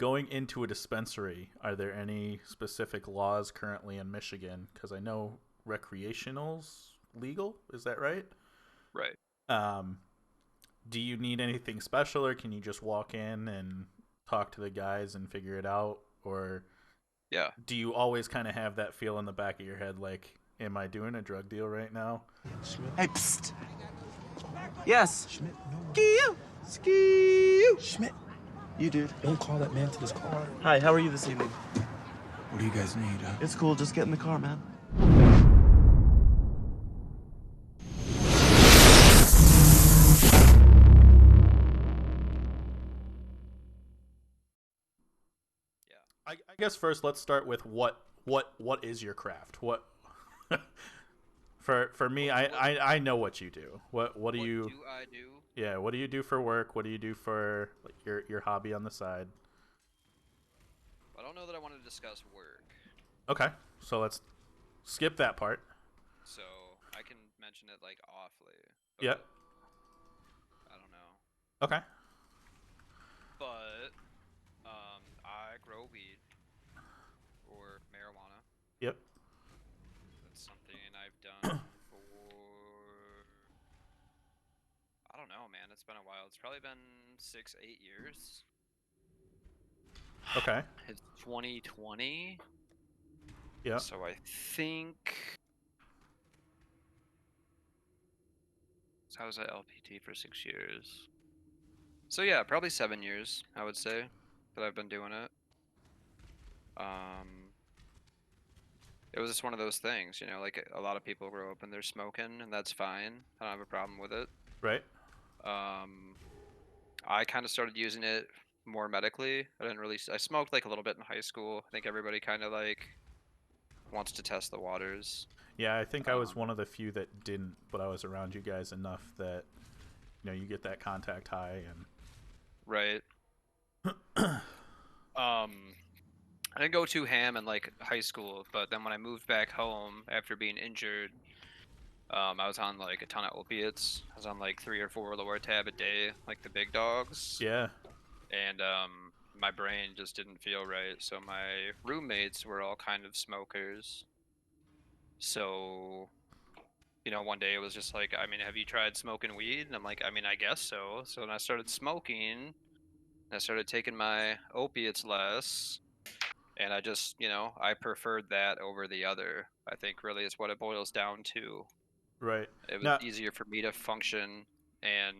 Going into a dispensary, are there any specific laws currently in Michigan? Because I know recreational's legal. Is that right? Right. Um, do you need anything special, or can you just walk in and talk to the guys and figure it out? Or Yeah. do you always kind of have that feel in the back of your head, like, am I doing a drug deal right now? Hey, psst. Yes. Schmidt, no. Ski-oo. Ski-oo. Schmidt. You, dude. Don't call that man to this car. Hi, how are you this evening? What do you guys need, huh? It's cool, just get in the car, man. Yeah. I guess first let's start with what is your craft? What for me, What what I know what you do. What do what you do I do? yeah, what do you do for work? What do you do for like your hobby on the side? I don't know that I want to discuss work, Okay. So let's skip that part. so I can mention it like awfully, Yep. but I don't know. Okay. But I grow weed or marijuana. Yep. That's something I've done for I don't know, man. It's been a while. It's probably been 6, 8 years. Okay. It's 2020, Yep. so I think. So I was at LPT for 6 years. So yeah, probably 7 years, I would say, that I've been doing it. Um, it was just one of those things, like a lot of people grow up and they're smoking, and that's fine. I don't have a problem with it. Right. Um, I kind of started using it more medically. I smoked like a little bit in high school. I think everybody kind of like wants to test the waters. Yeah, I think I was Um, one of the few that didn't, but I was around you guys enough that you get that contact high and right. Um, I didn't go too ham in like high school, but then when I moved back home after being injured, I was on like a ton of opiates. I was on like 3 or 4 Lortab a day, like the big dogs, yeah. and my brain just didn't feel right. So my roommates were all kind of smokers. So, one day it was just like, I mean, have you tried smoking weed? And I'm like, I mean, I guess so. So then I started smoking, and I started taking my opiates less. And I just, I preferred that over the other. I think really is what it boils down to. Right. It was Now, easier for me to function and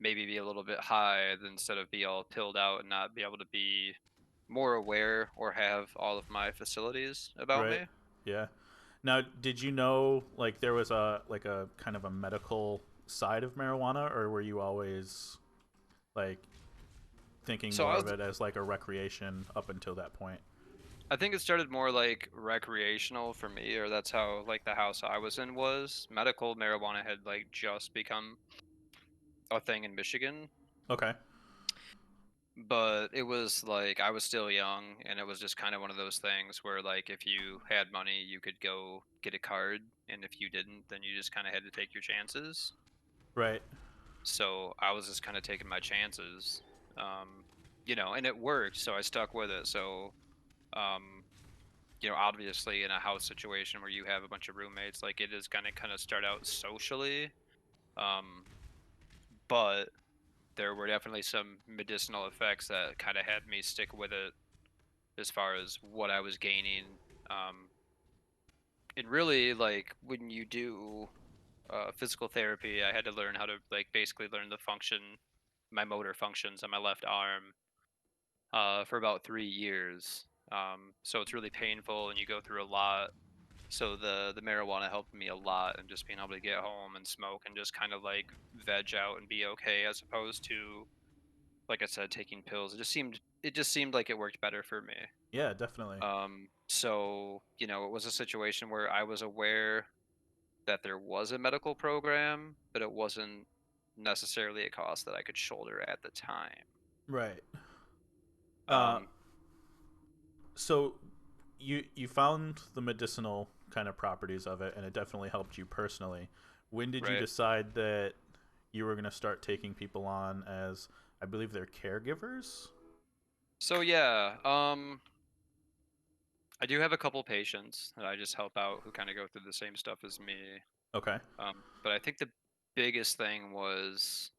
maybe be a little bit high than instead of be all pilled out and not be able to be more aware or have all of my facilities about right. me. Yeah. Now, did you know like there was a kind of a medical side of marijuana, or were you always like thinking So more of it as like a recreation up until that point? I think it started more like recreational for me, or that's how like the house I was in was. Medical marijuana had like just become a thing in Michigan, Okay. but it was like I was still young, and it was just kind of one of those things where like if you had money, you could go get a card, and if you didn't, then you just kind of had to take your chances. Right. So I was just kind of taking my chances, um, and it worked, so I stuck with it. So, um, obviously in a house situation where you have a bunch of roommates, like it is gonna kind of start out socially, um, but there were definitely some medicinal effects that kind of had me stick with it as far as what I was gaining. Um, and really, like when you do physical therapy, I had to learn how to like basically learn the function, my motor functions on my left arm for about 3 years. So it's really painful and you go through a lot. So the marijuana helped me a lot, and just being able to get home and smoke and just kind of like veg out and be okay, as opposed to, like I said, taking pills. It just seemed like it worked better for me. Yeah, definitely. So it was a situation where I was aware that there was a medical program, but it wasn't necessarily a cost that I could shoulder at the time. Right. Uh, Um, so you found the medicinal kind of properties of it, and it definitely helped you personally. When did you right. decide that you were going to start taking people on as, I believe, they're caregivers? So yeah, I do have a couple patients that I just help out who kind of go through the same stuff as me. Okay. But I think the biggest thing was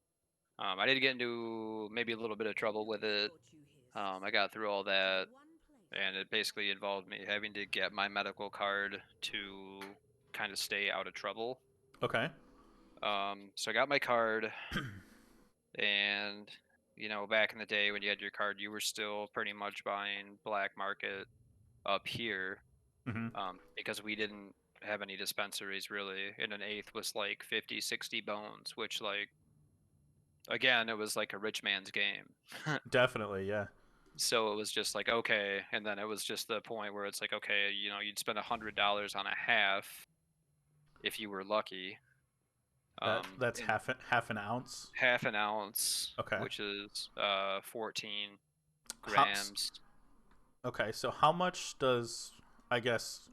I did get into maybe a little bit of trouble with it. I got through all that, and it basically involved me having to get my medical card to kind of stay out of trouble. Okay. So I got my card, and back in the day when you had your card, you were still pretty much buying black market up here, Hmm. because we didn't have any dispensaries really, and an eighth was like 50, 60 bones, which like again, it was like a rich man's game. Definitely, yeah. So it was just like okay, and then it was just the point where it's like okay, you'd spend $100 on a half if you were lucky. That's And half an ounce. half an ounce, Okay. which is 14 How, grams. okay, so how much does, I guess,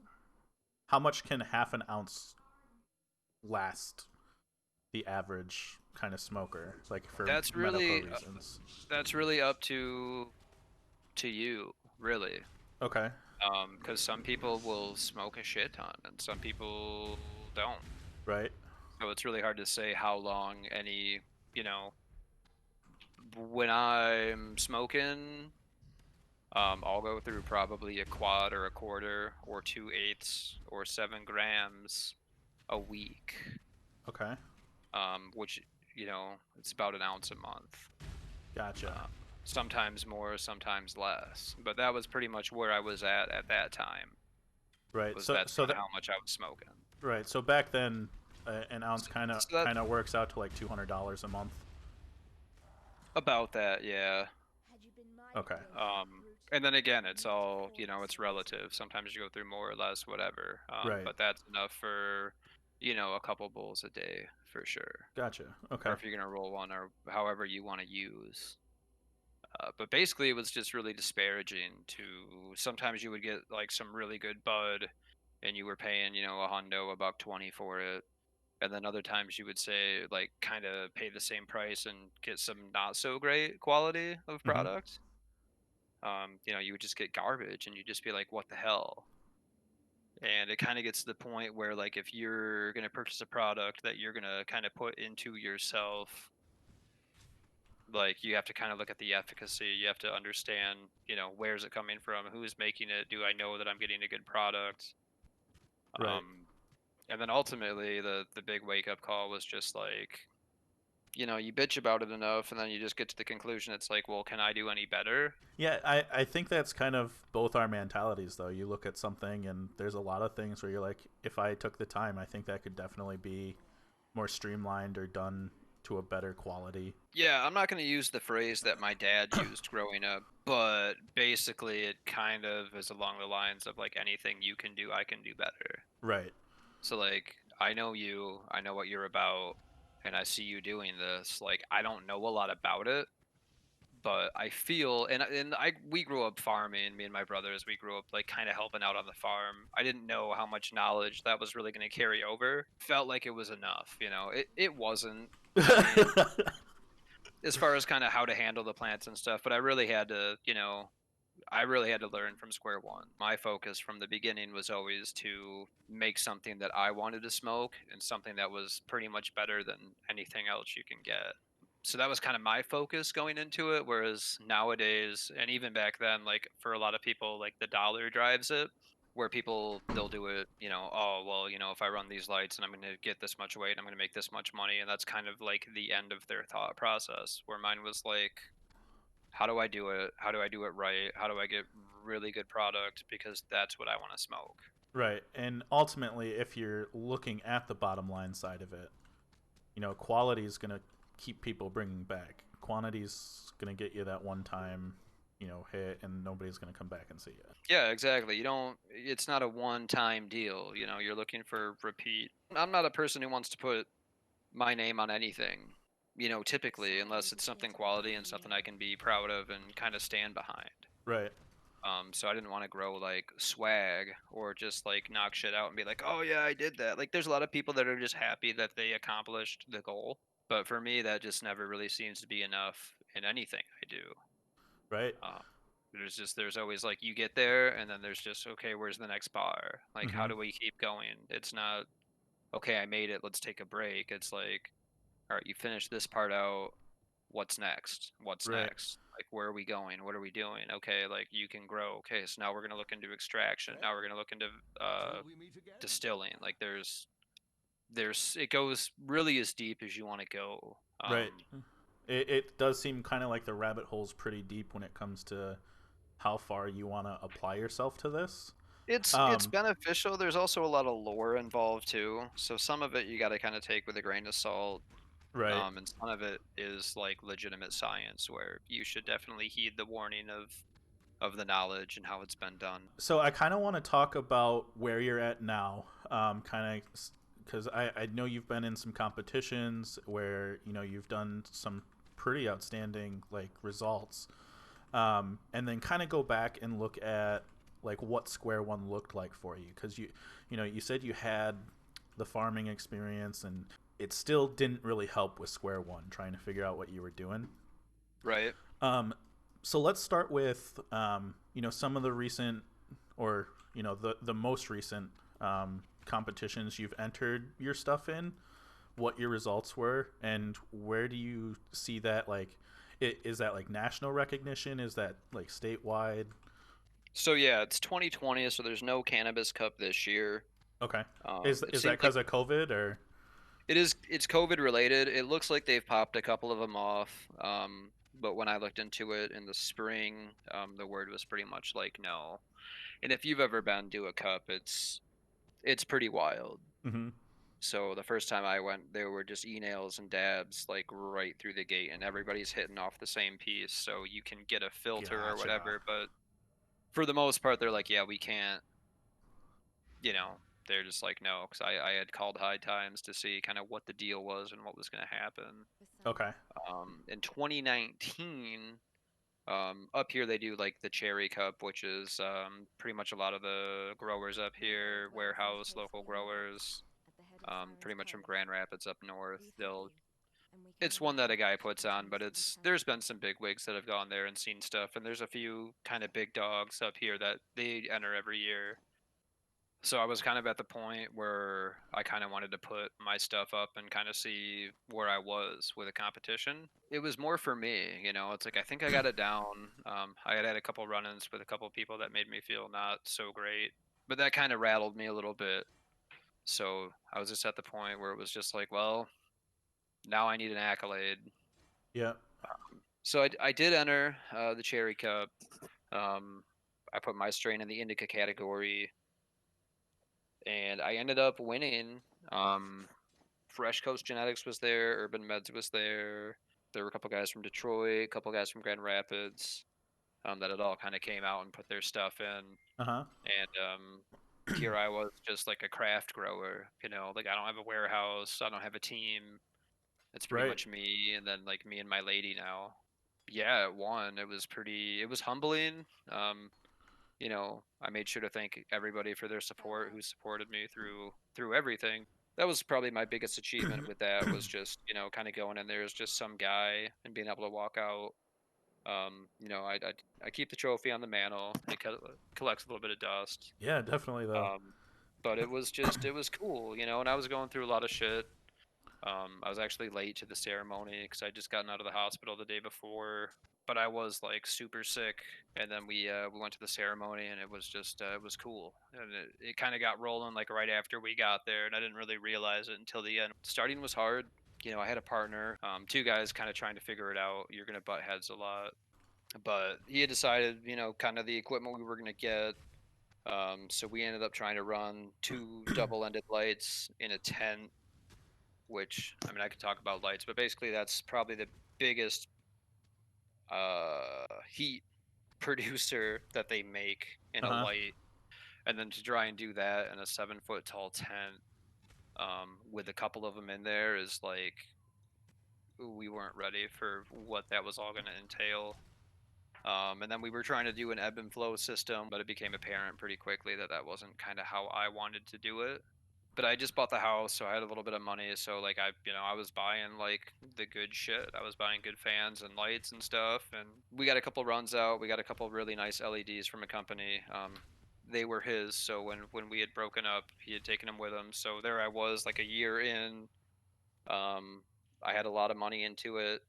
how much can half an ounce last the average kind of smoker, like for That's medical really reasons? that's really up to you, really. Okay. Because some people will smoke a shit ton, and some people don't. Right. So it's really hard to say how long any, you know, when I'm smoking, I'll go through probably a quad or a quarter or 2/8 or 7 grams a week, Okay. which, it's about an ounce a month. Gotcha. Sometimes more, sometimes less. But that was pretty much where I was at that time. Right. That's So kind of that how much I was smoking. right. So back then, an ounce So that kind of works out to like $200 a month. about that, yeah. Okay. And then again, it's all, it's relative. Sometimes you go through more or less, whatever. Right. But that's enough for, a couple bowls a day for sure. Gotcha. Or Okay. if you're gonna roll one, or however you want to use. But basically, it was just really disparaging to. Sometimes you would get like some really good bud, and you were paying, a hundo, $1.20 for it. And then other times you would say like kind of pay the same price and get some not so great quality of Hmm. product. You would just get garbage, and you'd just be like, what the hell? And it kind of gets to the point where like if you're gonna purchase a product that you're gonna kind of put into yourself, like you have to kind of look at the efficacy. You have to understand, where's it coming from, who's making it, do I know that I'm getting a good product? Right. And then ultimately the big wake up call was just like, you bitch about it enough, and then you just get to the conclusion. It's like, well, can I do any better? Yeah, I think that's kind of both our mentalities, though. You look at something, and there's a lot of things where you're like, if I took the time, I think that could definitely be more streamlined or done to a better quality. Yeah, I'm not going to use the phrase that my dad used growing up, but basically it kind of is along the lines of like anything you can do, I can do better. Right. So like I know you, I know what you're about, and I see you doing this. Like I don't know a lot about it, but I feel and we grew up farming, me and my brothers, we grew up like kind of helping out on the farm. I didn't know how much knowledge that was really going to carry over. Felt like it was enough, It wasn't. I mean, as far as kind of how to handle the plants and stuff, but I really had to, I really had to learn from square one. My focus from the beginning was always to make something that I wanted to smoke, and something that was pretty much better than anything else you can get. So that was kind of my focus going into it. Whereas nowadays, and even back then, like for a lot of people, like the dollar drives it, where they'll do it, oh, well, if I run these lights and I'm going to get this much weight, I'm going to make this much money. And that's kind of like the end of their thought process, where mine was like, how do I do it? How do I do it right? How do I get really good product? Because that's what I want to smoke. Right. And ultimately, if you're looking at the bottom line side of it, quality is going to keep people bringing back. Quantity's going to get you that one time, hit, and nobody's going to come back and see you. Yeah, exactly. It's not a one-time deal. You're looking for repeat. I'm not a person who wants to put my name on anything, typically, unless it's something quality and something I can be proud of and kind of stand behind. Right. So I didn't want to grow like swag or just like knock shit out and be like, oh yeah, I did that. Like there's a lot of people that are just happy that they accomplished the goal. But for me, that just never really seems to be enough in anything I do. Right. Um, There's always like you get there and then there's just okay, where's the next bar? Like how Mhm. do we keep going? It's not okay, I made it, let's take a break. It's like, all right, you finished this part out. What's next? What's Right. next? Like where are we going? What are we doing? Okay, like you can grow. Okay, so now we're gonna look into extraction. Now we're gonna look into distilling. Like there's it goes really as deep as you want to go. Right. It does seem kind of like the rabbit hole's pretty deep when it comes to how far you want to apply yourself to this. It's beneficial. There's also a lot of lore involved too. So some of it you got to kind of take with a grain of salt. Right. And some of it is like legitimate science where you should definitely heed the warning of the knowledge and how it's been done. So I kind of want to talk about where you're at now, kind of, because I know you've been in some competitions where you've done some pretty outstanding like results, and then kind of go back and look at like what Square One looked like for you, because you said you had the farming experience, and it still didn't really help with Square One trying to figure out what you were doing. Right. So let's start with some of the recent, or the most recent competitions you've entered your stuff in, what your results were, and where do you see that, like is that like national recognition, is that like statewide? So yeah, it's 2020, so there's no Cannabis Cup this year. Okay. It Is that seems like because of COVID or? it's COVID related. It looks like they've popped a couple of them off. But when I looked into it in the spring, the word was pretty much like no. And if you've ever been to a cup, it's pretty wild. Mm-hmm. So the first time I went, there were just e-nails and dabs like right through the gate, and everybody's hitting off the same piece. So you can get a filter or Gotcha. whatever, but for the most part, they're like, yeah, we can't. You know, they're just like, no, because I had called High Times to see kind of what the deal was and what was going to happen. Okay. In 2019, up here they do like the Cherry Cup, which is pretty much a lot of the growers up here, warehouse, local growers, pretty much from Grand Rapids up north. It's one that a guy puts on, but there's been some big wigs that have gone there and seen stuff, and there's a few kind of big dogs up here that they enter every year. So I was kind of at the point where I kind of wanted to put my stuff up and kind of see where I was with a competition. It was more for me, it's like I think I got it down. I had a couple run-ins with a couple people that made me feel not so great, but that kind of rattled me a little bit. So I was just at the point where it was just like, well, now I need an accolade. Yeah. So I did enter the Cherry Cup. I put my strain in the indica category, and I ended up winning. Fresh Coast Genetics was there, Urban Meds was there. There were a couple guys from Detroit, a couple guys from Grand Rapids, that had all kind of came out and put their stuff in. Uh-huh. And here I was, just like a craft grower. Like I don't have a warehouse, I don't have a team. It's pretty Right. much me, and then like me and my lady now. Yeah, it won. It was humbling. I made sure to thank everybody for their support who supported me through everything. That was probably my biggest achievement with that, was just, kind of going in there as just some guy and being able to walk out. I keep the trophy on the mantle. It collects a little bit of dust. Yeah, definitely though. But it was cool, and I was going through a lot of shit. I was actually late to the ceremony because I just gotten out of the hospital the day before, but I was like super sick. And then we went to the ceremony, and it was just it was cool, and it kind of got rolling like right after we got there, and I didn't really realize it until the end. Starting was hard. I had a partner, two guys kind of trying to figure it out. You're gonna butt heads a lot, but he had decided, kind of the equipment we were gonna get. So we ended up trying to run two double-ended lights in a tent, which, I mean, I could talk about lights, but basically that's probably the biggest heat producer that they make in a Uh-huh. light. And then to try and do that in a 7-foot tall tent, with a couple of them in there, is like, we weren't ready for what that was all going to entail. And then we were trying to do an ebb and flow system, but it became apparent pretty quickly that that wasn't kind of how I wanted to do it. but I just bought the house, so I had a little bit of money. So like I was buying like the good shit. I was buying good fans and lights and stuff. And we got a couple runs out. We got a couple really nice LEDs from a company. They were his. So when we had broken up, he had taken them with him. So there I was, like a year in. I had a lot of money into it,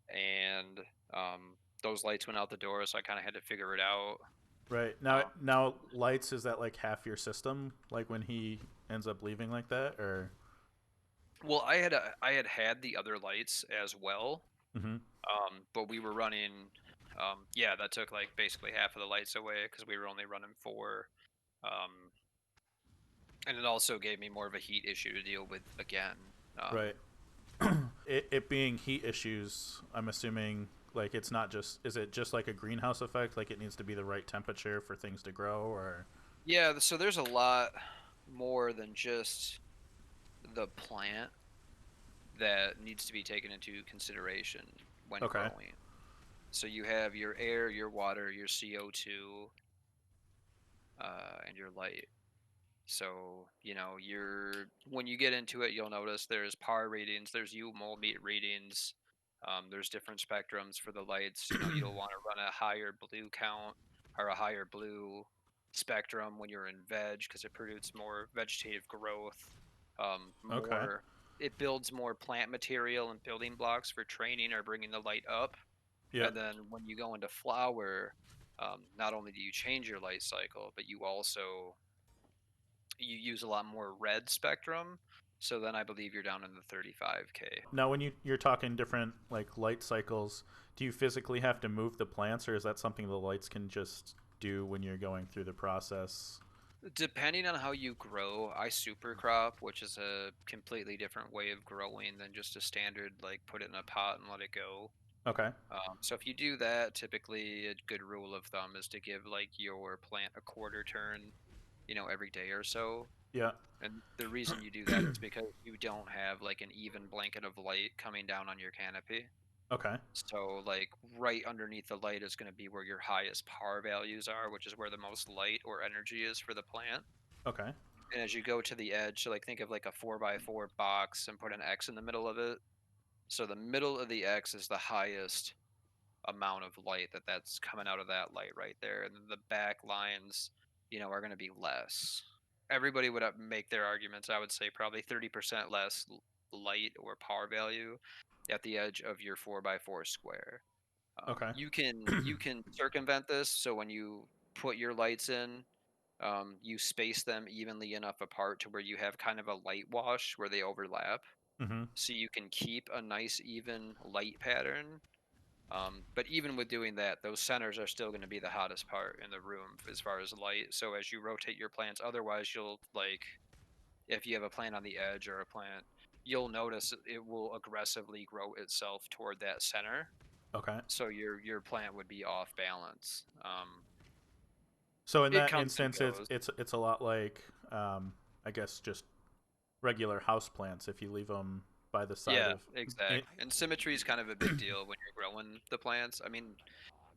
and those lights went out the door. So I kind of had to figure it out. Right. Um, Now lights, is that like half your system, like when he ends up leaving like that, or well, I had the other lights as well. Mhm. But we were running, yeah, that took like basically half of the lights away because we were only running 4. Um, and it also gave me more of a heat issue to deal with again. Right. It being heat issues, I'm assuming like it's not just, is it just like a greenhouse effect, like it needs to be the right temperature for things to grow, or Yeah, so there's a lot more than just the plant that needs to be taken into consideration when Okay. growing. So you have your air, your water, your CO2, and your light. So, when you get into it, you'll notice there's PAR readings, there's UMOL meter readings, there's different spectrums for the lights. You'll want to run a higher blue count or a higher blue spectrum when you're in veg because it produces more vegetative growth. Okay. It builds more plant material and building blocks for training or bringing the light up. Yeah. And then when you go into flower, not only do you change your light cycle, but you use a lot more red spectrum. So then I believe you're down in the 35K. Now when you're talking different like light cycles, do you physically have to move the plants, or is that something the lights can just do when you're going through the process? Depending on how you grow, I super crop, which is a completely different way of growing than just a standard, like put it in a pot and let it go. Okay. So if you do that, typically a good rule of thumb is to give like your plant a quarter turn, every day or so. Yeah. And the reason you do that is because you don't have like an even blanket of light coming down on your canopy. Okay. So like right underneath the light is going to be where your highest PAR values are, which is where the most light or energy is for the plant. Okay. And as you go to the edge, so like think of like a 4x4 box and put an X in the middle of it. So the middle of the X is the highest amount of light that's coming out of that light right there, and then the back lines, are going to be less. Everybody would make their arguments. I would say probably 30% less light or power value at the edge of your 4x4 square. Okay. You can circumvent this. So when you put your lights in, you space them evenly enough apart to where you have kind of a light wash where they overlap. Mhm. So you can keep a nice even light pattern. But even with doing that, those centers are still going to be the hottest part in the room as far as light. So as you rotate your plants, otherwise you'll like, if you have a plant on the edge or a plant, you'll notice it will aggressively grow itself toward that center. Okay. So your plant would be off balance. So in It that comes and instance, goes. it's a lot like, I guess just regular house plants if you leave them by the side Yeah, of. exactly. It, And symmetry is kind of a big deal when you're growing the plants. I mean,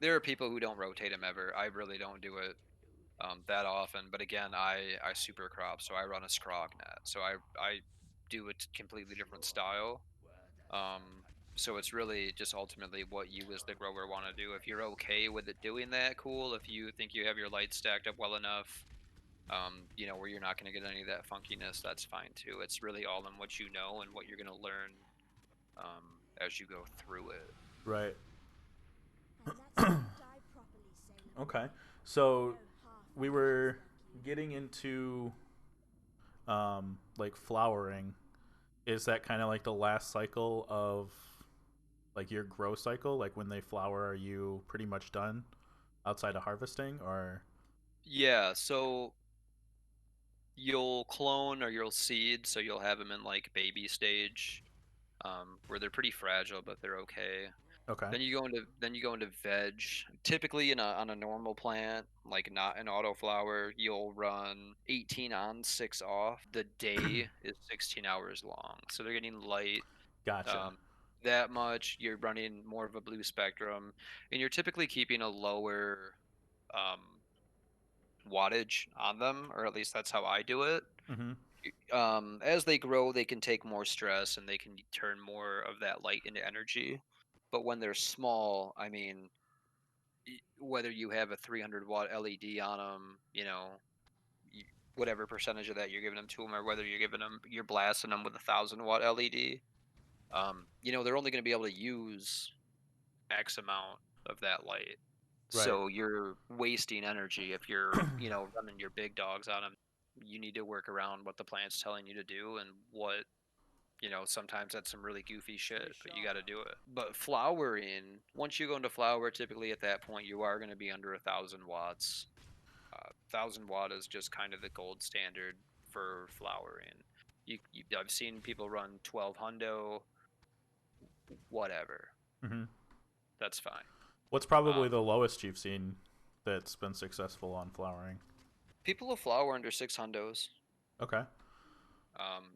there are people who don't rotate them ever. I really don't do it that often. But again, I super crop, so I run a scrog net. So I do a completely different style. Um, so it's really just ultimately what you as the grower want to do. If you're okay with it doing that, cool. If you think you have your lights stacked up well enough, where you're not going to get any of that funkiness, that's fine too. It's really all in what you know and what you're going to learn as you go through it. right. Okay. So we were getting into like flowering. Is that kind of like the last cycle of like your grow cycle? Like when they flower, are you pretty much done outside of harvesting, or Yeah, so you'll clone or you'll seed, so you'll have them in like baby stage, where they're pretty fragile, but they're okay. okay? Then you go into veg. Typically, on a normal plant, like not an autoflower, you'll run 18 on, 6 off. The day is 16 hours long, so they're getting light. Gotcha. Um, that much. You're running more of a blue spectrum, and you're typically keeping a lower um, wattage on them, or at least that's how I do it. Mm-hmm. As they grow, they can take more stress and they can turn more of that light into energy. But when they're small, I mean, whether you have a 300-watt LED on them, whatever percentage of that you're giving them to them, or whether you're blasting them with a 1,000-watt LED, they're only going to be able to use X amount of that light. Right. So you're wasting energy if you're, running your big dogs on them. You need to work around what the plant's telling you to do and what, sometimes that's some really goofy shit, but you got to do it. But flowering, once you go into flower, typically at that point you are going to be under 1,000 watts. 1,000 watt is just kind of the gold standard for flowering. I've seen people run 12 hundo, whatever. Hmm. That's fine. What's probably the lowest you've seen that's been successful on flowering? People will flower under 6 hundos. Okay.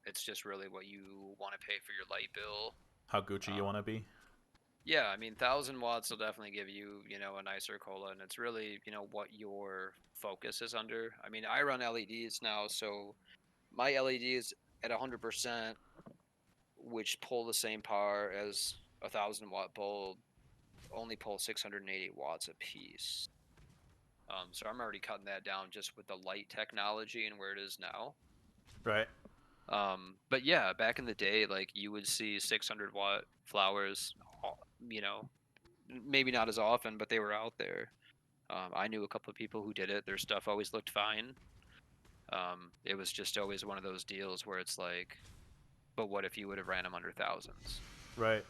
It's just really what you want to pay for your light bill. How Gucci you want to be? Yeah, I mean, 1,000 watts will definitely give you, a nicer cola, and it's really, what your focus is under. I mean, I run LEDs now, so my LEDs at 100%, which pull the same power as a 1,000-watt bulb, only pull 680 watts a piece. So I'm already cutting that down just with the light technology and where it is now. Right. But yeah, back in the day, like you would see 600-watt flowers, maybe not as often, but they were out there. I knew a couple of people who did it. Their stuff always looked fine. It was just always one of those deals where it's like, but what if you would have ran them under thousands? Right.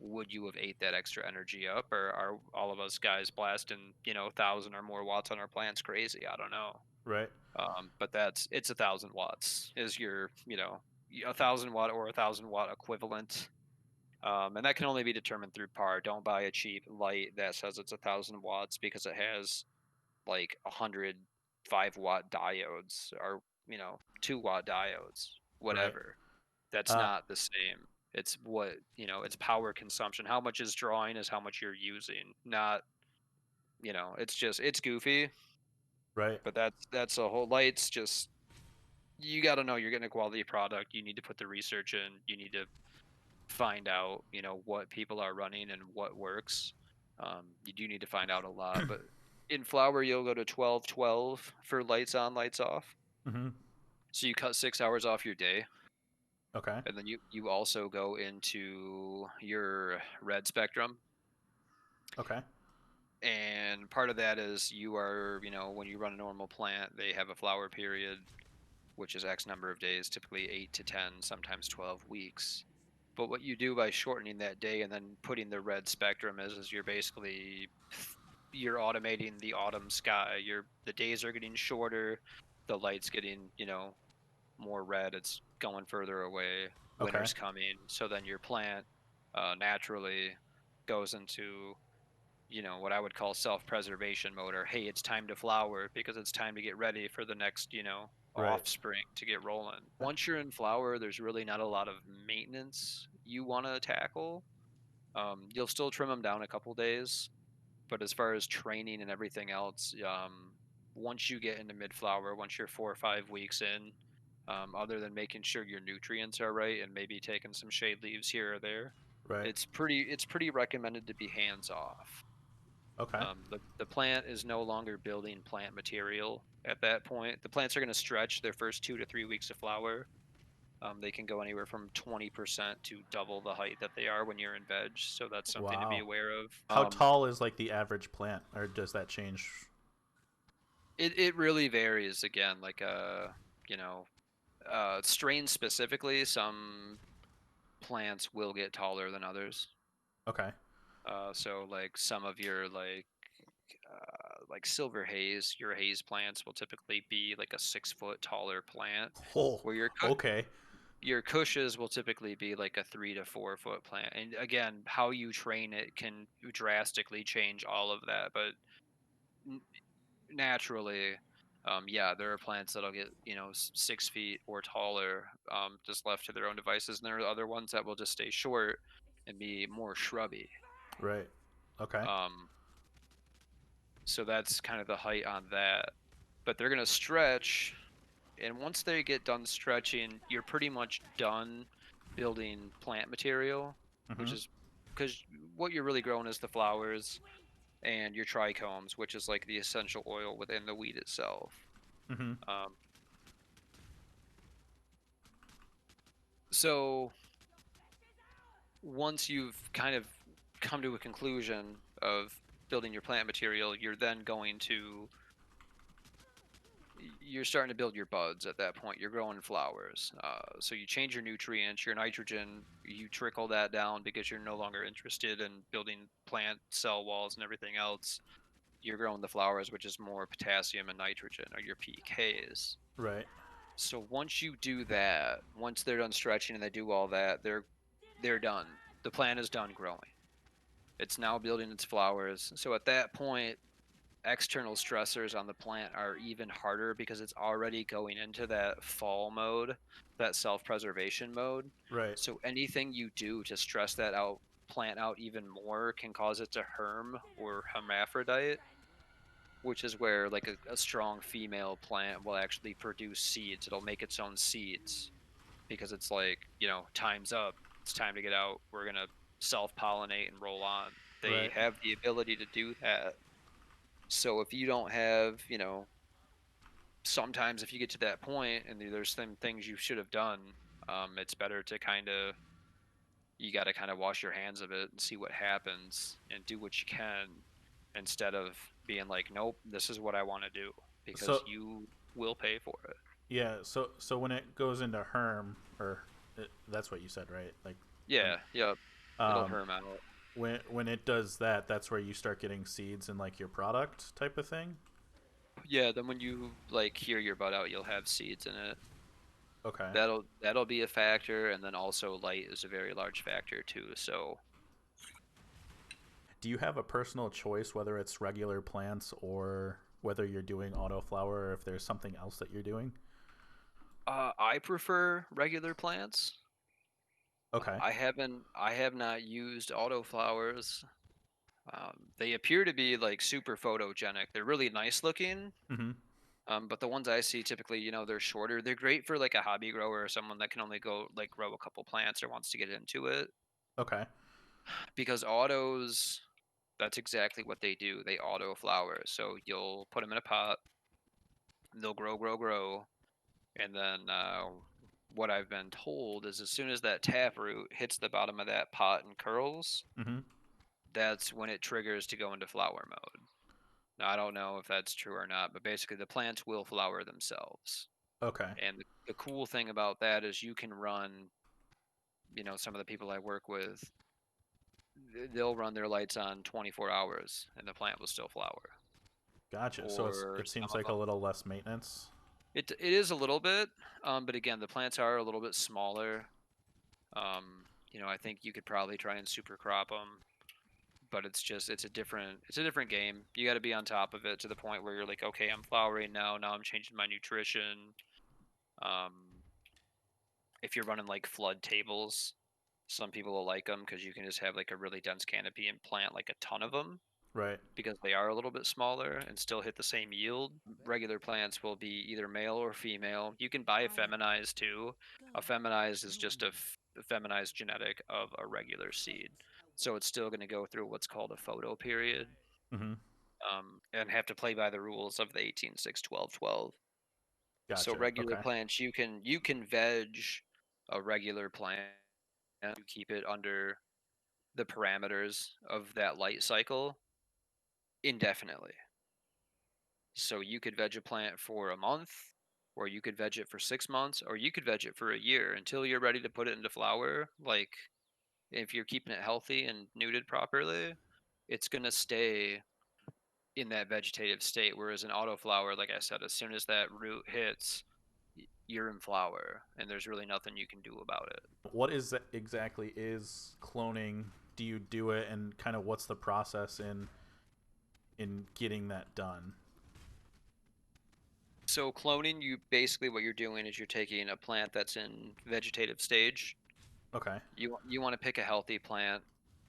Would you have ate that extra energy up, or are all of us guys blasting, 1,000 or more watts on our plants crazy? I don't know. Right. But it's 1,000 watts is your, 1,000-watt or 1,000-watt equivalent. And that can only be determined through par. Don't buy a cheap light that says it's 1,000 watts because it has like 100 5-watt diodes or 2-watt diodes, whatever. That's not the same. It's what it's power consumption. How much is drawing is how much you're using. Not it's goofy. Right. But that's a whole lights. Just you got to know you're getting a quality product. You need to put the research in. You need to find out what people are running and what works. You do need to find out a lot, but in flower you'll go to 12-12 for lights on, lights off. Mm-hmm. So you cut 6 hours off your day. Okay. And then you also go into your red spectrum. Okay. And part of that is you are, when you run a normal plant, they have a flower period, which is X number of days, typically 8 to 10, sometimes 12 weeks. But what you do by shortening that day and then putting the red spectrum is you're automating the autumn sky. The days are getting shorter, the light's getting, more red. It's going further away. Winter's coming, so then your plant naturally goes into what I would call self-preservation mode, or hey, it's time to flower because it's time to get ready for the next Right. offspring to get rolling. Once you're in flower, there's really not a lot of maintenance you want to tackle. You'll still trim them down a couple days, but as far as training and everything else, once you get into mid-flower, once you're 4 or 5 weeks in, other than making sure your nutrients are right and maybe taking some shade leaves here or there, Right. it's pretty recommended to be hands off. Okay. The plant is no longer building plant material at that point. The plants are going to stretch their first 2 to 3 weeks of flower. They can go anywhere from 20% to double the height that they are when you're in veg. So that's something to be Wow. aware of. How tall is like the average plant, or does that change? It really varies. Again, like strain specifically, some plants will get taller than others. Okay. So like some of your like silver haze, your haze plants will typically be like a 6-foot taller plant. Oh. Where your cushes will typically be like a 3 to 4 foot plant. And again, how you train it can drastically change all of that. But naturally, yeah, there are plants that'll get 6 feet or taller, just left to their own devices, and there are other ones that will just stay short and be more shrubby. Right. Okay. So that's kind of the height on that. But they're gonna stretch And once they get done stretching, you're pretty much done building plant material, which Mhm. is because what you're really growing is the flowers and your trichomes, which is like the essential oil within the weed itself. Mhm. Um, so once you've kind of come to a conclusion of building your plant material, you're then going to you're starting to build your buds at that point. You're growing flowers. So you change your nutrients, your nitrogen, you trickle that down because you're no longer interested in building plant cell walls and everything else. You're growing the flowers, which is more potassium and nitrogen, or your PKs. Right. So once you do that, once they're done stretching and they do all that, they're done. The plant is done growing. It's now building its flowers. So at that point, external stressors on the plant are even harder because it's already going into that fall mode, that self-preservation mode. Right. So anything you do to stress that out plant out even more can cause it to herm or hermaphrodite, which is where like a strong female plant will actually produce seeds. It'll make its own seeds because it's like, time's up. It's time to get out. We're going to self-pollinate and roll on. They Right. have the ability to do that. So if you don't have, sometimes if you get to that point and there's some things you should have done, it's better to you got to kind of wash your hands of it and see what happens and do what you can instead of being like, nope, this is what I want to do, because So you will pay for it. yeah. So when it goes into herm, or that's what you said, right? Like when Yeah, yep. It'll um herm out. when it does that, that's where you start getting seeds in like your product type of thing. Yeah, then when you like hear your bud out, you'll have seeds in it. Okay. That'll be a factor, and then also light is a very large factor too. So Do you have a personal choice whether it's regular plants or whether you're doing autoflower, or if there's something else that you're doing? I prefer regular plants. Okay. I have not used autoflowers. They appear to be like super photogenic. They're really nice looking. Mm-hmm. But the ones I see typically, they're shorter. They're great for like a hobby grower or someone that can only go like grow a couple plants or wants to get into it. Okay. Because autos, that's exactly what they do. They auto flower. So you'll put them in a pot, they'll grow, grow, grow, and then what I've been told is as soon as that taproot hits the bottom of that pot and curls, Mm-hmm. that's when it triggers to go into flower mode. Now, I don't know if that's true or not, but basically the plants will flower themselves. Okay. And the cool thing about that is you can run, some of the people I work with, they'll run their lights on 24 hours and the plant will still flower. Gotcha. So Or it some seems of like a them, little less maintenance. it is a little bit, but again, the plants are a little bit smaller. I think you could probably try and super crop them, but it's a different game. You got to be on top of it to the point where you're like, okay, I'm flowering now. Now I'm changing my nutrition. Um, if you're running like flood tables, some people will like them because you can just have like a really dense canopy and plant like a ton of them Right. because they are a little bit smaller and still hit the same yield. Regular plants will be either male or female. You can buy a feminized too. A feminized is just a feminized genetic of a regular seed. So it's still going to go through what's called a photo period, Mm-hmm. and have to play by the rules of the 18-6-12-12. So Gotcha. regular Okay. plants, you can veg a regular plant and keep it under the parameters of that light cycle indefinitely. So you could veg a plant for a month, or you could veg it for 6 months, or you could veg it for a year until you're ready to put it into flower. Like if you're keeping it healthy and nuded properly, it's gonna stay in that vegetative state. Whereas an autoflower, like I said, as soon as that root hits, you're in flower, and there's really nothing you can do about it. What is that exactly is cloning? Do you do it, and kind of what's the process in getting that done? So cloning, you basically what you're doing is you're taking a plant that's in vegetative stage. Okay. You want to pick a healthy plant.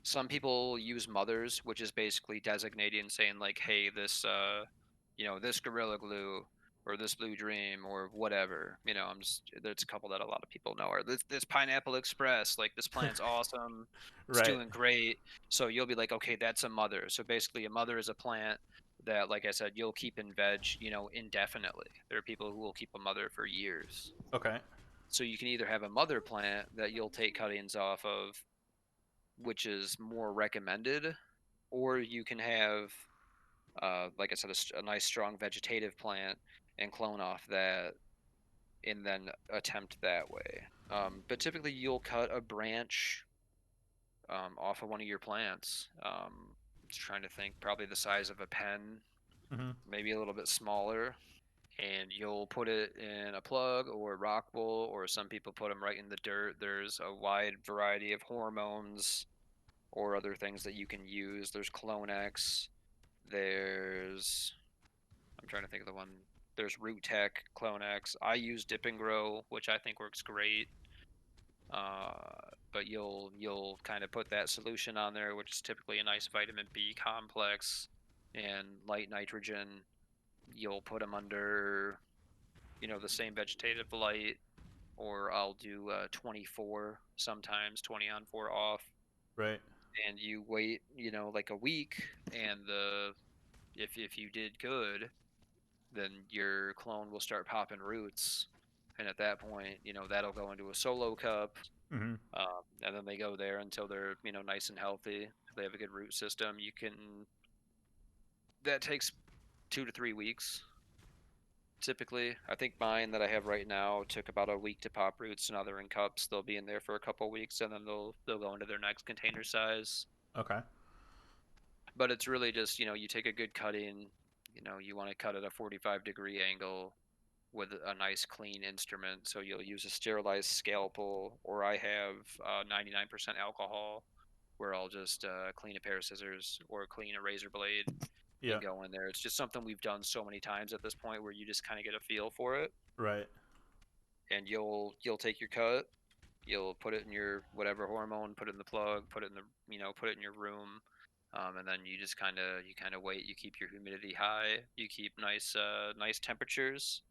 Some people use mothers, which is basically designating saying like, hey, this this Gorilla Glue or this Blue Dream or whatever. You know, there's a couple that a lot of people know. Or this Pineapple Express, like this plant's awesome, it's Right. doing great. So you'll be like, okay, that's a mother. So basically, a mother is a plant that, like I said, you'll keep in veg, you know, indefinitely. There are people who will keep a mother for years. Okay. So you can either have a mother plant that you'll take cuttings off of, which is more recommended, or you can have, like I said, a nice strong vegetative plant and clone off that, and then attempt that way. But typically, you'll cut a branch off of one of your plants. Just trying to think, probably the size of a pen, Hmm. maybe a little bit smaller, and you'll put it in a plug or rock wool, or some people put them right in the dirt. There's a wide variety of hormones or other things that you can use. There's Clonex. There's, I'm trying to think of the one. There's Root Tech, Clonex. I use Dip and Grow, which I think works great. But you'll kind of put that solution on there, which is typically a nice vitamin B complex and light nitrogen. You'll put them under, you know, the same vegetative light, or I'll do 24 sometimes, 20 on, 4 off, Right. and you wait, you know, like a week, and if you did good, then your clone will start popping roots, and at that point, you know, that'll go into a solo cup, Hmm. and then they go there until they're, you know, nice and healthy. If they have a good root system, that takes 2 to 3 weeks typically. I think mine that I have right now took about a week to pop roots. Now they're in cups. They'll be in there for a couple weeks, and then they'll go into their next container size. Okay. But it's really just, you know, you take a good cutting. You know, you want to cut at a 45-degree angle with a nice clean instrument. So you'll use a sterilized scalpel, or I have 99% alcohol, where I'll just clean a pair of scissors or clean a razor blade Yeah. and go in there. It's just something we've done so many times at this point where you just kind of get a feel for it, Right. and you'll take your cut, you'll put it in your whatever hormone, put it in the plug, put it in the, you know, put it in your room, and then you kind of wait. You keep your humidity high. You keep nice temperatures.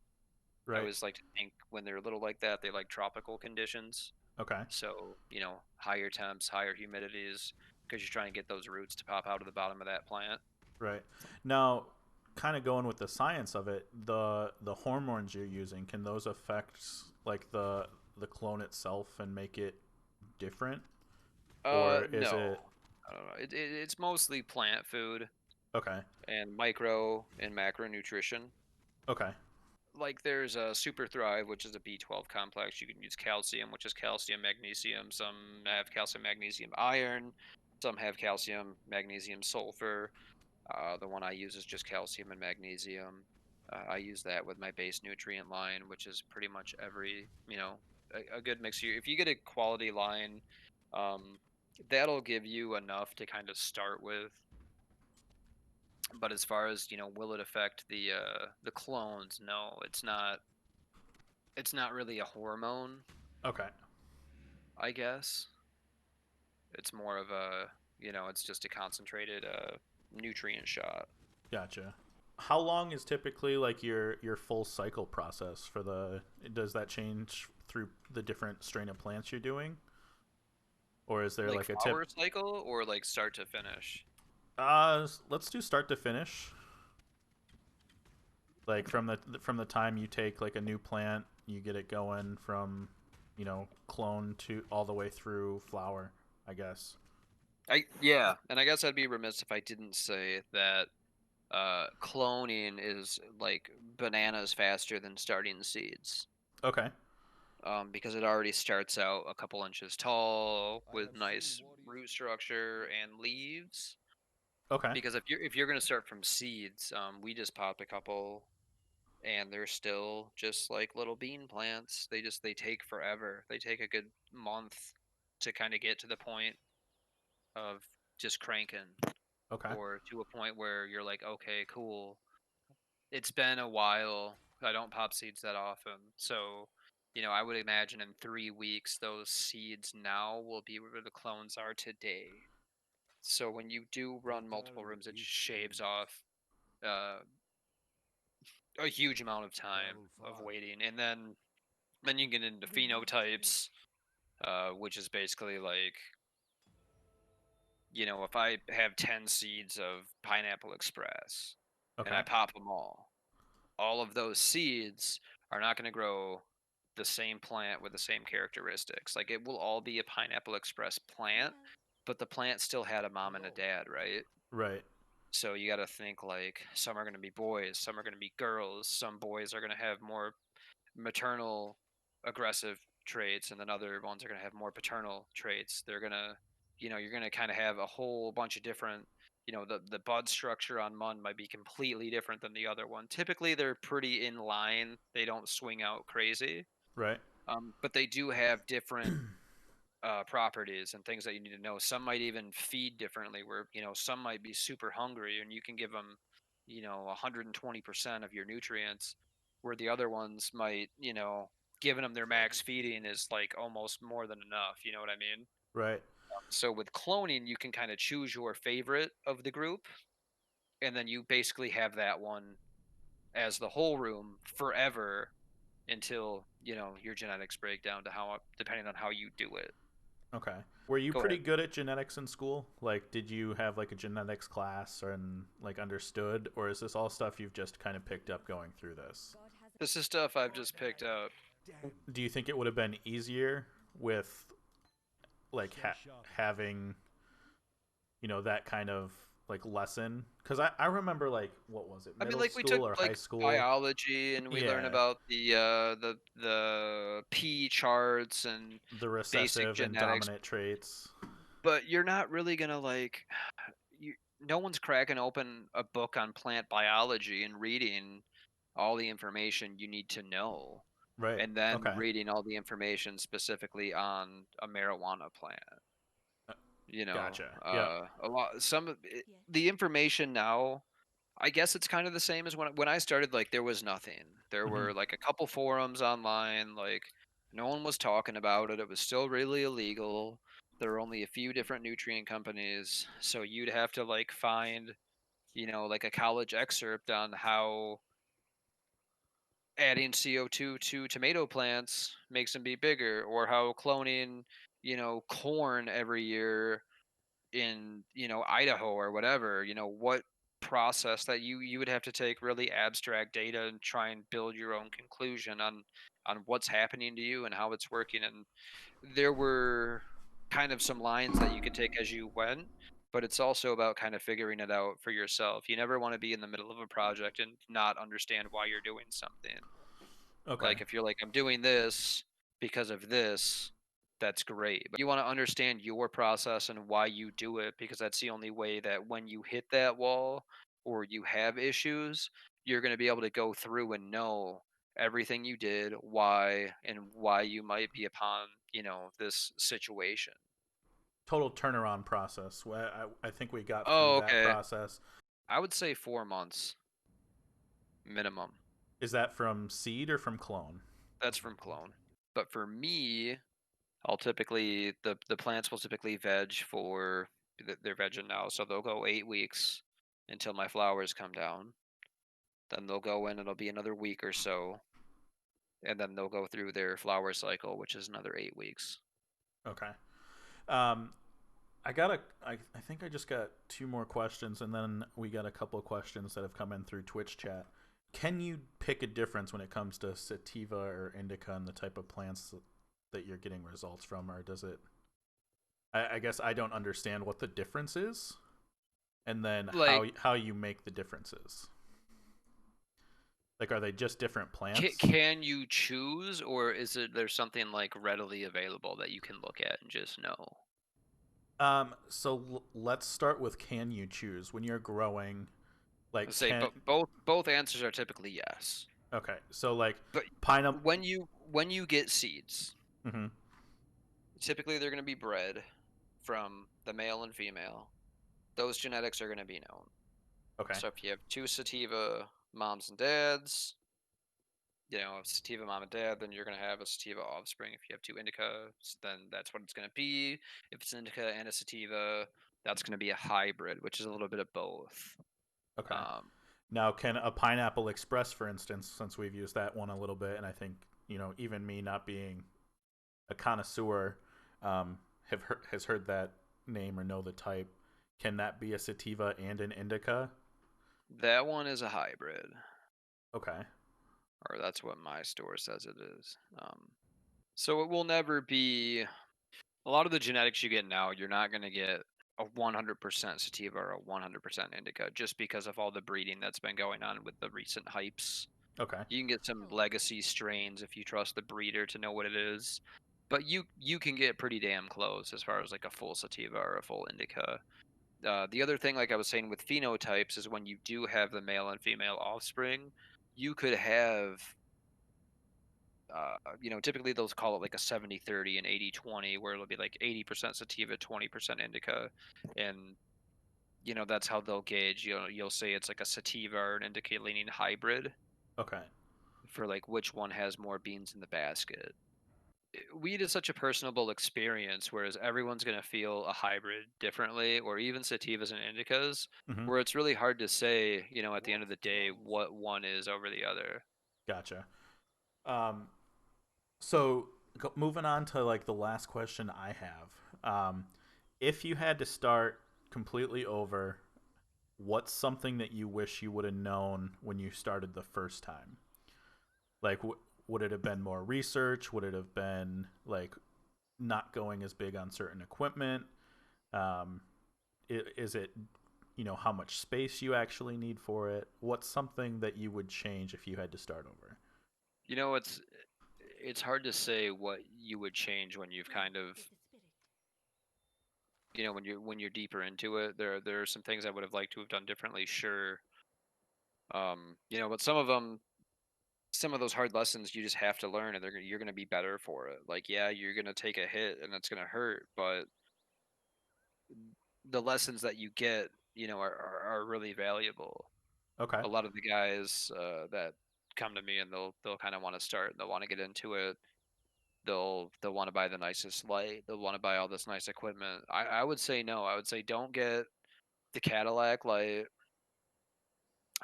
I Right. always like to think when they're little like that, they like tropical conditions. Okay. So, you know, higher temps, higher humidities, because you're trying to get those roots to pop out of the bottom of that plant. Right. Now, kind of going with the science of it, the hormones you're using, can those affect like the clone itself and make it different, or is No, it I don't know. It's mostly plant food okay? and micro and macronutrition. Okay. Like there's a Super Thrive, which is a B12 complex. You can use calcium, which is calcium, magnesium. Some have calcium, magnesium, iron. Some have calcium, magnesium, sulfur. The one I use is just calcium and magnesium. I use that with my base nutrient line, which is pretty much every, you know, a good mix. If you get a quality line, um, that'll give you enough to kind of start with. But as far as, you know, will it affect the clones? No, it's not. It's not really a hormone, Okay. I guess. It's more of a, you know, it's just a concentrated nutrient shot. Gotcha. How long is typically like your full cycle process for the? Does that change through the different strain of plants you're doing, or is there Like like a tip? flower cycle or like start to finish? Let's do start to finish. Like from the time you take like a new plant, you get it going from, clone to all the way through flower, I guess. Yeah, and I guess I'd be remiss if I didn't say that cloning is like bananas faster than starting seeds. Okay. Because it already starts out a couple inches tall with nice root structure and leaves. Okay. Because if you're gonna start from seeds, we just popped a couple, and they're still just like little bean plants. They take forever. They take a good month to kind of get to the point of just cranking, Okay. or to a point where you're like, okay, cool. It's been a while. I don't pop seeds that often, so you know, I would imagine in 3 weeks those seeds now will be where the clones are today. So when you do run multiple rooms, it just shaves off uh, a huge amount of time of waiting, and then you get into phenotypes, which is basically like, if I have 10 seeds of Pineapple Express and Okay. I pop them all of those seeds are not going to grow the same plant with the same characteristics. Like, it will all be a Pineapple Express plant, but the plant still had a mom and a dad, right? Right. So you got to think like some are going to be boys, some are going to be girls, some boys are going to have more maternal aggressive traits, and then other ones are going to have more paternal traits. They're going to, you're going to kind of have a whole bunch of different, the bud structure on Mun might be completely different than the other one. Typically they're pretty in line, they don't swing out crazy, Right. but they do have different properties and things that you need to know. Some might even feed differently, where some might be super hungry and you can give them 120% of your nutrients, where the other ones might, giving them their max feeding is like almost more than enough, you know what I mean? Right. So with cloning you can kind of choose your favorite of the group, and then you basically have that one as the whole room forever until your genetics break down to how, depending on how you do it. Okay. Were you Go pretty ahead. good at genetics in school? Like, did you have like a genetics class and like understood, or is this all stuff you've just kind of picked up going through this? This is stuff I've just picked up. Do you think it would have been easier with like having that kind of like lesson? Because I remember, like, what was it, I mean, middle like we took school or high like school? biology, and we learn Yeah, about the P charts and the basic recessive and genetics, dominant traits. but you're not really gonna like no one's cracking open a book on plant biology and reading all the information you need to know, Right. and then Okay. reading all the information specifically on a marijuana plant. Uh, Gotcha. Yep. A lot, some of it, the information now, I guess it's kind of the same as when I started. Like, there was nothing. There Hmm. were like a couple forums online. Like, no one was talking about it. It was still really illegal. There were only a few different nutrient companies, so you'd have to like find, like a college excerpt on how adding CO2 to tomato plants makes them be bigger, or how cloning, corn every year in Idaho or whatever, what process that you would have to take really abstract data and try and build your own conclusion on what's happening to you and how it's working. And there were kind of some lines that you could take as you went, but it's also about kind of figuring it out for yourself. You never want to be in the middle of a project and not understand why you're doing something. Okay. Like, if you're like, I'm doing this because of this, that's great. But you want to understand your process and why you do it, because that's the only way that when you hit that wall or you have issues, you're going to be able to go through and know everything you did, why, and why you might be upon, this situation. Total turnaround process. I think we got through Oh, that okay. process. I would say 4 months minimum. Is that from seed or from clone? That's from clone. But for me, the plants will typically veg for, they're vegging now, so they'll go 8 weeks until my flowers come down. Then they'll go in, it'll be another week or so, and then they'll go through their flower cycle, which is another 8 weeks. Okay. Um, I think I just got two more questions, and then we got a couple of questions that have come in through Twitch chat. Can you pick a difference when it comes to sativa or indica and the type of plants that you're getting results from, or does it? I guess I don't understand what the difference is, and then Like, how you make the differences. Like, are they just different plants? can you choose, or is it there's something like readily available that you can look at and just know? So let's start with, can you choose when you're growing? Like, Let's say, can but both answers are typically yes. okay, so like But pineapple. when you get seeds, Hmm. typically they're going to be bred from the male and female. Those genetics are going to be known. Okay. So if you have two sativa moms and dads, a sativa mom and dad, then you're going to have a sativa offspring. If you have two indicas, then that's what it's going to be. If it's an indica and a sativa, that's going to be a hybrid, which is a little bit of both. Okay. Um, Now, can a Pineapple Express, for instance, since we've used that one a little bit, and I think even me not being a connoisseur, has heard that name or know the type. Can that be a sativa and an indica? That one is a hybrid, Okay. or that's what my store says it is. So it will never be a lot of the genetics you get now. You're not going to get a 100% sativa or a 100% indica just because of all the breeding that's been going on with the recent hypes. Okay. You can get some legacy strains if you trust the breeder to know what it is, but you can get pretty damn close as far as like a full sativa or a full indica. The other thing, like I was saying with phenotypes, is when you do have the male and female offspring, you could have, typically they'll call it like a 70-30 and 80-20, where it'll be like 80% sativa, 20% indica. And, that's how they'll gauge, you'll say it's like a sativa or an indica leaning hybrid Okay. for like which one has more beans in the basket. Weed is such a personable experience, whereas everyone's going to feel a hybrid differently, or even sativas and indicas, Hmm. where it's really hard to say, at the end of the day, what one is over the other. Gotcha. Um, so moving on to like the last question I have, if you had to start completely over, what's something that you wish you would have known when you started the first time? Like, would it have been more research? Would it have been like not going as big on certain equipment? Um, is it how much space you actually need for it? What's something that you would change if you had to start over? It's hard to say what you would change when you've kind of, when you're deeper into it. There are some things I would have liked to have done differently, sure. But some of those hard lessons you just have to learn, and you're gonna be better for it. Like, yeah, you're gonna take a hit and it's gonna hurt, but the lessons that you get, are really valuable. Okay. A lot of the guys that come to me and they'll kind of want to start, they'll want to get into it. They'll want to buy the nicest light. They'll want to buy all this nice equipment. I would say no. I would say don't get the Cadillac light.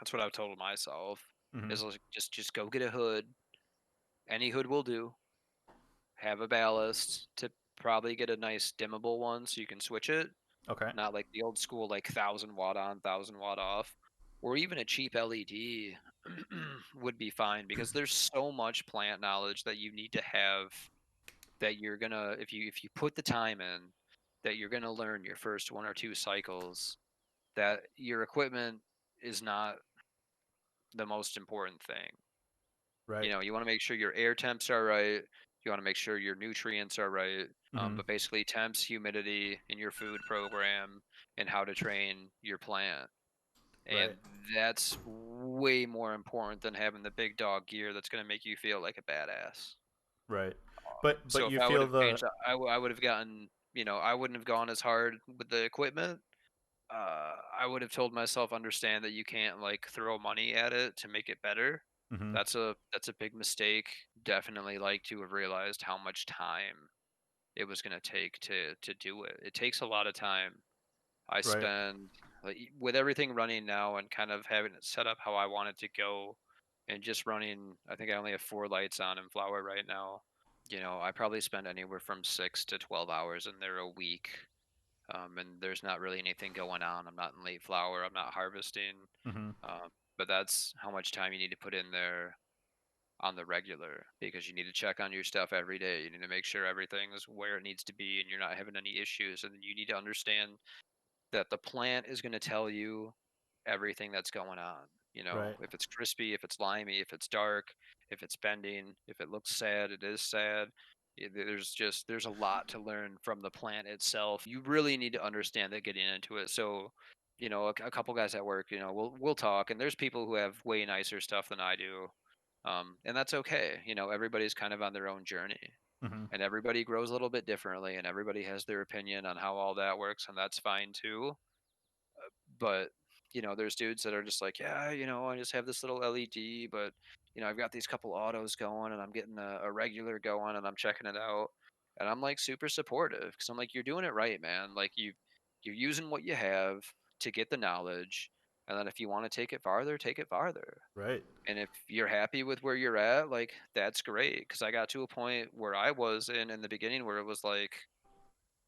That's what I've told myself. Hmm. Is like, just go get a hood. Any hood will do. Have a ballast to probably get a nice dimmable one so you can switch it. Okay. Not like the old school like 1,000 watt on, 1,000 watt off, or even a cheap LED would be fine, because there's so much plant knowledge that you need to have, that you're gonna, if you put the time in, that you're gonna learn your first one or two cycles, that your equipment is not the most important thing. Right. You want to make sure your air temps are right. You want to make sure your nutrients are right. Hmm. But basically, temps, humidity in your food program, and how to train your plant. And Right. that's way more important than having the big dog gear that's going to make you feel like a badass. Right. But So if you I would feel have the changed, I would have gotten, I wouldn't have gone as hard with the equipment. I would have told myself, understand that you can't like throw money at it to make it better. hmm That's a big mistake. Definitely like to have realized how much time it was going to take to do it. It takes a lot of time. I right. spend like, with everything running now and kind of having it set up how I want it to go, and just running. I think I only have 4 lights on in flower right now. I probably spend anywhere from 6 to 12 hours in there a week, and there's not really anything going on. I'm not in late flower. I'm not harvesting, Hmm. but that's how much time you need to put in there on the regular, because you need to check on your stuff every day. You need to make sure everything's where it needs to be and you're not having any issues. And you need to understand that the plant is going to tell you everything that's going on. Right. If it's crispy, if it's limey, if it's dark, if it's bending, if it looks sad, it is sad. There's a lot to learn from the plant itself. You really need to understand that getting into it. So, a couple guys at work, we'll talk, and there's people who have way nicer stuff than I do, and that's okay. Everybody's kind of on their own journey, Hmm. and everybody grows a little bit differently, and everybody has their opinion on how all that works, and that's fine too. But there's dudes that are just like, yeah, I just have this little LED, but I've got these couple autos going, and I'm getting a regular going, and I'm checking it out, and I'm like super supportive, because I'm like, you're doing it right, man. Like, you're using what you have to get the knowledge, And then if you want to take it farther, take it farther. Right. And if you're happy with where you're at, like that's great. Because I got to a point where I was in the beginning where it was like,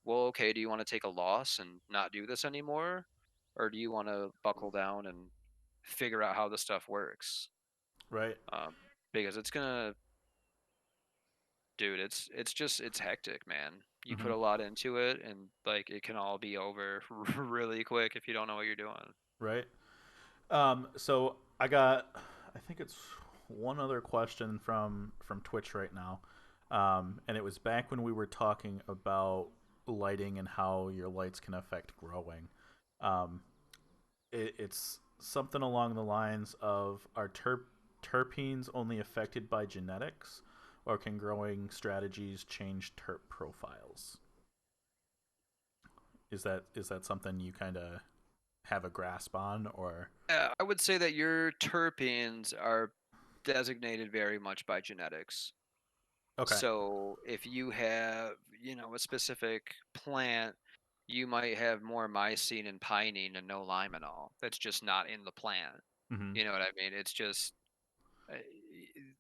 well, okay, do you want to take a loss and not do this anymore, or do you want to buckle down and figure out how the stuff works? Right. Because it's gonna, dude, it's hectic, man. You put Hmm. a lot into it, and like it can all be over really quick if you don't know what you're doing. Right. So I got, I think it's one other question from Twitch right now, and it was back when we were talking about lighting and how your lights can affect growing. Um, it's something along the lines of are terpenes only affected by genetics, or can growing strategies change terp profiles? Is that something you kind of have a grasp on, or I would say that your terpenes are designated very much by genetics. okay? So if you have, a specific plant, you might have more myrcene and pinene and no limonol. That's just not in the plant. Hmm. You know what I mean? It's just uh,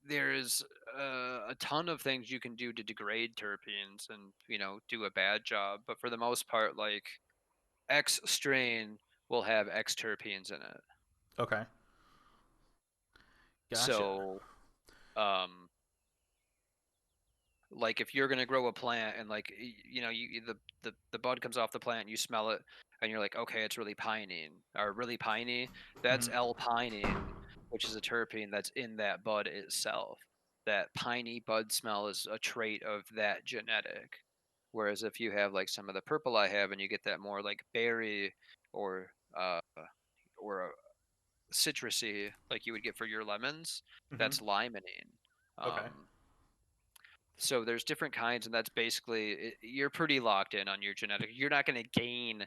there's a ton of things you can do to degrade terpenes and do a bad job. But for the most part, like X strain will have X terpenes in it. Okay, gotcha. So um like if you're gonna grow a plant and like the bud comes off the plant and you smell it and you're like, okay, it's really pinene or really piney, that's Hmm. L-pinene, which is a terpene that's in that bud itself. That piney bud smell is a trait of that genetic. Whereas if you have like some of the purple I have and you get that more like berry or uh or citrusy like you would get for your lemons, Hmm. that's limonene. Okay. So there's different kinds, and that's basically you're pretty locked in on your genetic. You're not going to gain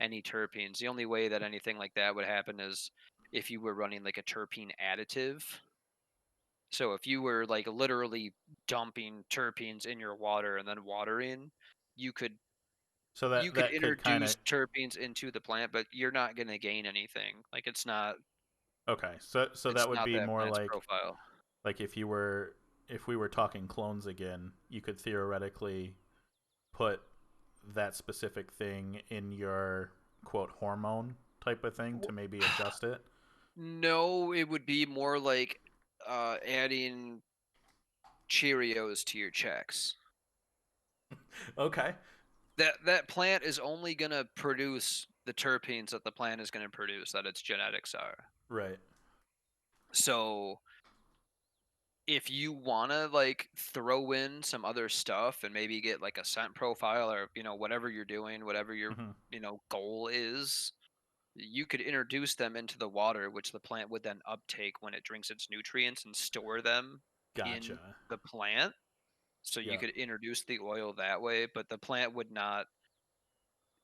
any terpenes. The only way that anything like that would happen is if you were running like a terpene additive. So if you were like literally dumping terpenes in your water and then watering, you could So you that could that could kind introduce of terpenes into the plant, but you're not going to gain anything. Like okay. So it's that would not be that more plant's like profile. if we were talking clones again, you could theoretically put that specific thing in your quote hormone type of thing to maybe adjust it. No, it would be more like adding Cheerios to your checks. Okay. That plant is only gonna produce the terpenes that the plant is gonna produce, that its genetics are. Right. So if you wanna like throw in some other stuff and maybe get like a scent profile or whatever you're doing, whatever your Hmm. goal is, you could introduce them into the water, which the plant would then uptake when it drinks its nutrients and store them in Gotcha. the plant. So you Yeah. could introduce the oil that way, but the plant would not,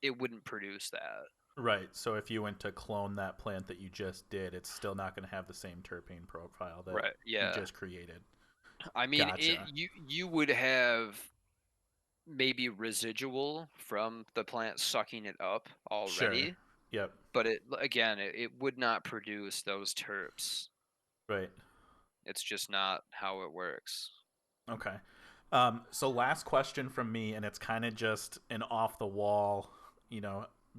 it wouldn't produce that. Right. So if you went to clone that plant that you just did, it's still not going to have the same terpene profile that Right. you Yeah. just created. I mean, Gotcha. you would have maybe residual from the plant sucking it up Sure. already, Yep. but it would not produce those terps. Right. It's just not how it works. Okay. So last question from me, and it's kind of just an off the wall,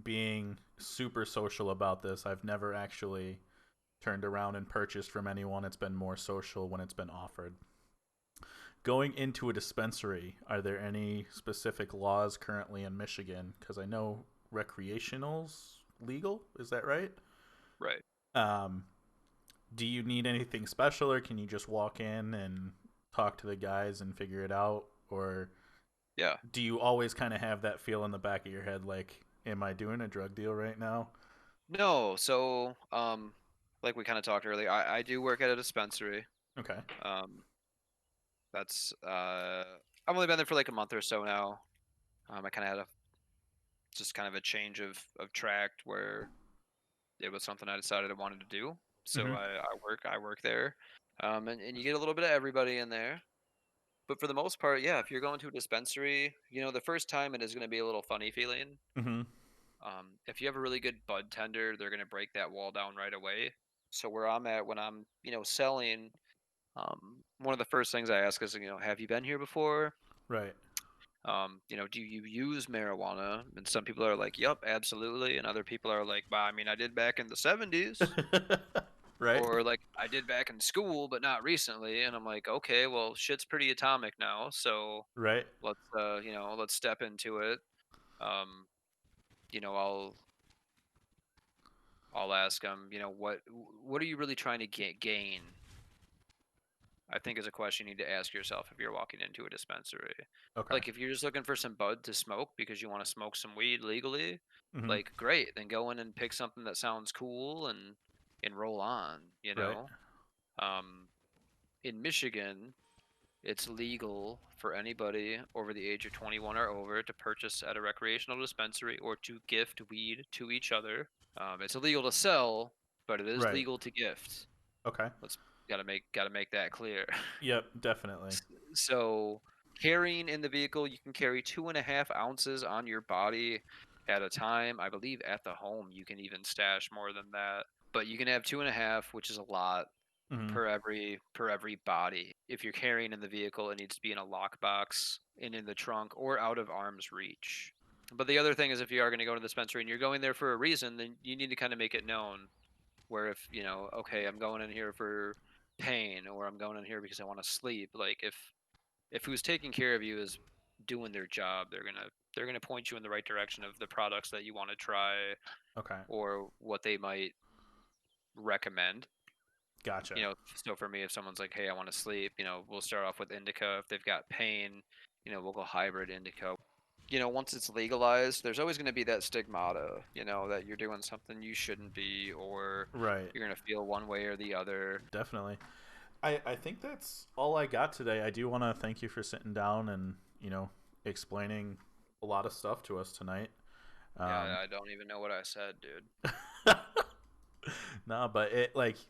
being super social about this. I've never actually turned around and purchased from anyone. It's been more social when it's been offered. Going into a dispensary, are there any specific laws currently in Michigan? Because I know recreational's legal. Is that right? Right. Um, do you need anything special, or can you just walk in and talk to the guys and figure it out? Or Yeah. do you always kind of have that feel in the back of your head, like, am I doing a drug deal right now? No, so like we kind of talked earlier, I do work at a dispensary. Okay. Um that's I've only been there for like a month or so now. I kind of had just kind of a change of track where it was something I decided I wanted to do. So Hmm. I work there. And you get a little bit of everybody in there. But for the most part, yeah, if you're going to a dispensary, the first time it is going to be a little funny feeling. Hmm. If you have a really good bud tender, they're gonna break that wall down right away. So where I'm at when I'm, selling, one of the first things I ask is, have you been here before? Right. Do you use marijuana? And some people are like, "Yep, absolutely," and other people are like, "Well, I mean, I did back in the 70s." Right. Or like I did back in school, but not recently. And I'm like, okay, well, shit's pretty atomic now, so Right. let's step into it. Um, you know, I'll ask them, what are you really trying to gain? I think is a question you need to ask yourself if you're walking into a dispensary. Okay. Like if you're just looking for some bud to smoke because you want to smoke some weed legally, Mhm. like great, then go in and pick something that sounds cool and roll on, Right. Um, in Michigan, it's legal for anybody over the age of 21 or over to purchase at a recreational dispensary or to gift weed to each other. It's illegal to sell, but it is Right. legal to gift. Okay. Let's gotta make that clear. Yep, definitely. So carrying in the vehicle, you can carry 2.5 ounces on your body at a time. I believe at the home you can even stash more than that, but you can have 2.5, which is a lot Mhm. per every body. If you're carrying in the vehicle, it needs to be in a lockbox and in the trunk or out of arm's reach. But the other thing is, if you are going to go to the dispensary and you're going there for a reason, then you need to kind of make it known. Where if okay, I'm going in here for pain, or I'm going in here because I want to sleep. Like if who's taking care of you is doing their job, they're gonna point you in the right direction of the products that you want to try Okay. or what they might recommend. Gotcha. So for me, if someone's like, hey, I want to sleep, we'll start off with indica. If they've got pain, we'll go hybrid indica. Once it's legalized, there's always going to be that stigmata, that you're doing something you shouldn't be, or Right. you're going to feel one way or the other. Definitely. I think that's all I got today. I do want to thank you for sitting down and, explaining a lot of stuff to us tonight. Yeah, I don't even know what I said, dude. No, but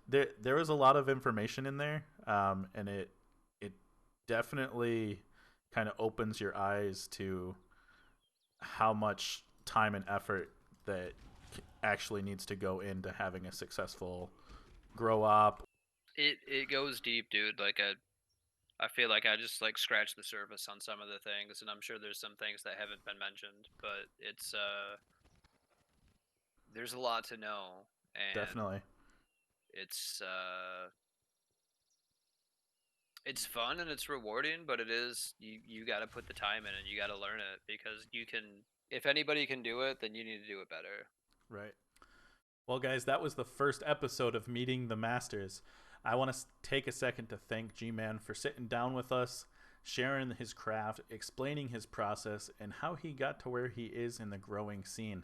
there was a lot of information in there, and it definitely kind of opens your eyes to how much time and effort that actually needs to go into having a successful grow up. It goes deep, dude. Like I feel like I just like scratched the surface on some of the things, and I'm sure there's some things that haven't been mentioned, but there's a lot to know, and Definitely. it's it's fun and it's rewarding, but it is you got to put the time in and you got to learn it because you can. If anybody can do it, then you need to do it better. Right. Well, guys, that was the first episode of Meeting the Masters. I want to take a second to thank G-Man for sitting down with us, sharing his craft, explaining his process, and how he got to where he is in the growing scene.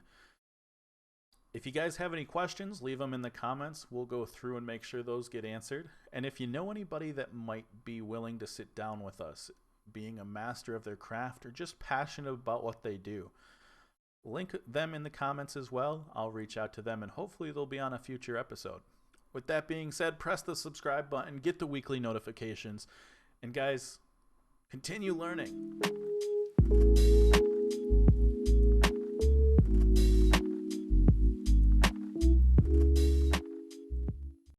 If you guys have any questions, leave them in the comments. We'll go through and make sure those get answered. And if you know anybody that might be willing to sit down with us, being a master of their craft or just passionate about what they do, link them in the comments as well. I'll reach out to them and hopefully they'll be on a future episode. With that being said, press the subscribe button, get the weekly notifications, and guys, continue learning.